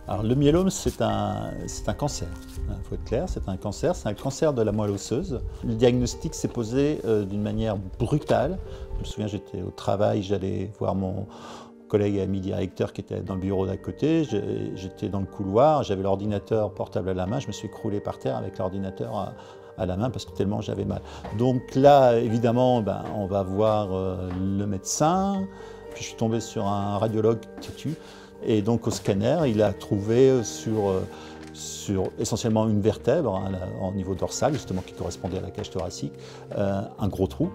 Alors le myélome, c'est un cancer, il faut être clair, c'est un cancer de la moelle osseuse. Le diagnostic s'est posé d'une manière brutale. Je me souviens, j'étais au travail, j'allais voir mon collègue et ami directeur qui était dans le bureau d'à côté, j'étais dans le couloir, j'avais l'ordinateur portable à la main, je me suis écroulé par terre avec l'ordinateur à la main parce que tellement j'avais mal. Donc là, évidemment, on va voir le médecin, puis je suis tombé sur un radiologue têtu. Et donc au scanner, il a trouvé sur essentiellement une vertèbre, au niveau dorsal, justement qui correspondait à la cage thoracique, un gros trou.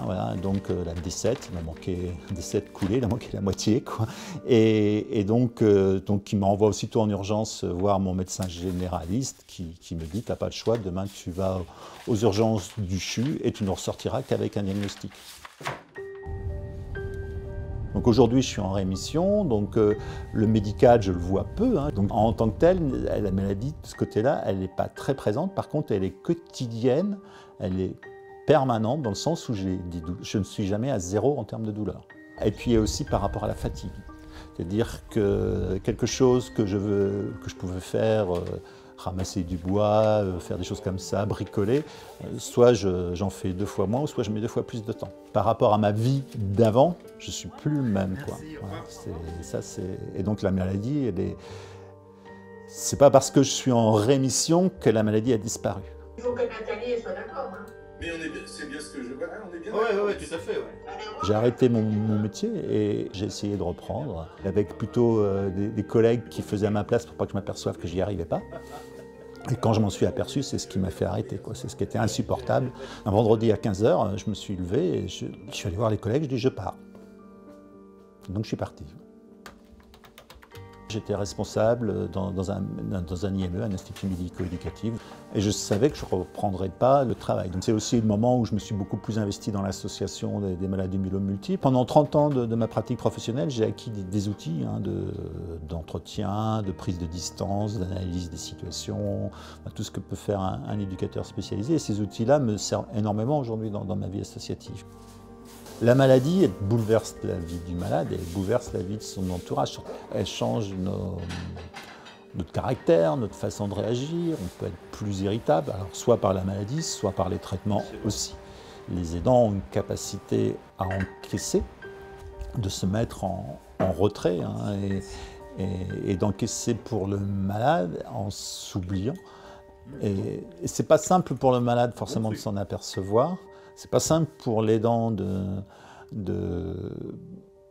Voilà, donc la D7, il m'a manqué D7 coulé, il a manqué la moitié, quoi. Et donc il m'envoie aussitôt en urgence voir mon médecin généraliste qui me dit: t'as pas le choix, demain tu vas aux urgences du CHU et tu ne ressortiras qu'avec un diagnostic. Donc aujourd'hui, je suis en rémission, donc le médical, je le vois peu. Donc en tant que tel, la maladie, de ce côté-là, elle n'est pas très présente. Par contre, elle est quotidienne, elle est permanente, dans le sens où je ne suis jamais à zéro en termes de douleur. Et puis aussi par rapport à la fatigue. C'est-à-dire que quelque chose que je pouvais faire, ramasser du bois, faire des choses comme ça, bricoler, soit j'en fais 2 fois moins, ou soit je mets 2 fois plus de temps. Par rapport à ma vie d'avant, je ne suis plus le même, quoi. Voilà, et donc la maladie, c'est pas parce que je suis en rémission que la maladie a disparu. Il faut que Nathalie soit d'accord. Mais c'est bien ce que je vois, on est bien d'accord. Oui, tout à fait. Ouais. J'ai arrêté mon métier et j'ai essayé de reprendre avec plutôt des collègues qui faisaient à ma place pour pas que je m'aperçoive que j'y arrivais pas. Et quand je m'en suis aperçu, c'est ce qui m'a fait arrêter, quoi. C'est ce qui était insupportable. Un vendredi à 15 h, je me suis levé et je suis allé voir les collègues, je dis: je pars. Donc je suis parti. J'étais responsable dans un IME, un institut médico-éducatif, et je savais que je ne reprendrais pas le travail. Donc c'est aussi le moment où je me suis beaucoup plus investi dans l'association des malades du myélome multiple. Pendant 30 ans de ma pratique professionnelle, j'ai acquis des outils d'entretien, de prise de distance, d'analyse des situations, tout ce que peut faire un éducateur spécialisé. Et ces outils-là me servent énormément aujourd'hui dans ma vie associative. La maladie, elle bouleverse la vie du malade, elle bouleverse la vie de son entourage. Elle change notre caractère, notre façon de réagir. On peut être plus irritable, alors soit par la maladie, soit par les traitements aussi. Les aidants ont une capacité à encaisser, de se mettre en retrait et d'encaisser pour le malade en s'oubliant. Et c'est pas simple pour le malade forcément de s'en apercevoir. C'est pas simple pour l'aidant de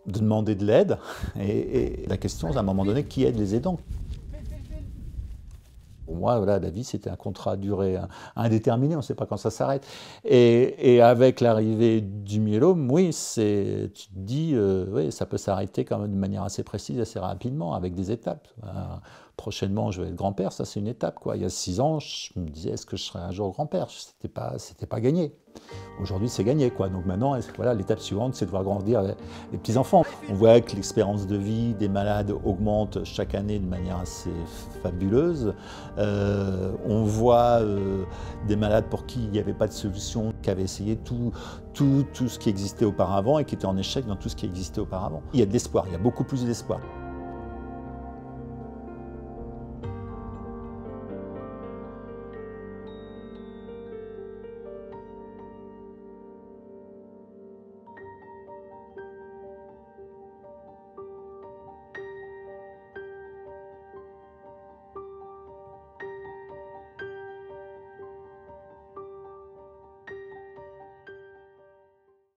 demander de l'aide. Et la question, c'est à un moment donné, qui aide les aidants? Pour moi, voilà, la vie, c'était un contrat à durée indéterminée, on ne sait pas quand ça s'arrête. Et avec l'arrivée du myélome, oui, tu te dis, oui, ça peut s'arrêter quand même de manière assez précise, assez rapidement, avec des étapes. Prochainement, je vais être grand-père, ça c'est une étape, quoi. Il y a 6 ans, je me disais, est-ce que je serai un jour grand-père? C'était pas gagné. Aujourd'hui, c'est gagné, quoi. Donc maintenant, voilà, l'étape suivante, c'est de voir grandir les petits-enfants. On voit que l'expérience de vie des malades augmente chaque année de manière assez fabuleuse. On voit des malades pour qui il n'y avait pas de solution, qui avaient essayé tout ce qui existait auparavant et qui étaient en échec dans tout ce qui existait auparavant. Il y a de l'espoir, il y a beaucoup plus d'espoir.